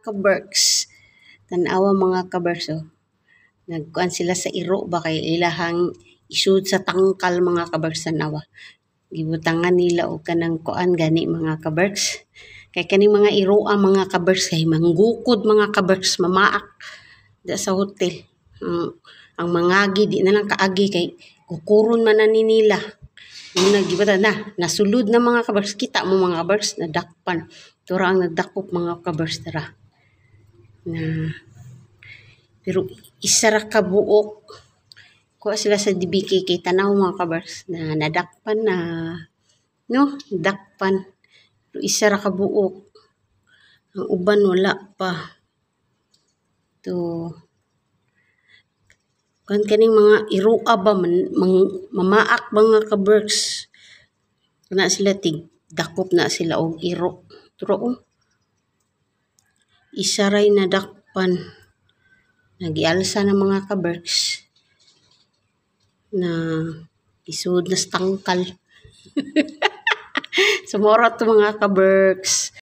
kaberks. Tanawa mga kaberks, oh. Nagkuan sila sa iro ba kay ilahang isud sa tangkal mga kaberks tanawa. Gibutangan nila og kanang kuan gani mga kaberks. Kay kaning mga iroa mga kaberks kay manggukod mga kaberks mamaak da sa hotel. Ang mangagi di na lang kaagi kay kukuron man na ni nila. Nagibata na, nasulod na mga kaberks. Kita mo mga kaberks, nadakpan. Tura ang nagdakop mga kaberks tara. Na, pero isa ra ka buok. Kuha sila sa DBK kay tanaw mga kaberks na nadakpan na. No, nadakpan. Pero isa ra ka buok. Ang uban wala pa. To, kan kaning mga iroa ba mamaak mga kaberks. Na sila dakop na sila og iro. Pero isa ray nadakpan. Nagialsa na mga kaberks na isud na sa tangkal. Sumora to mga kaberks.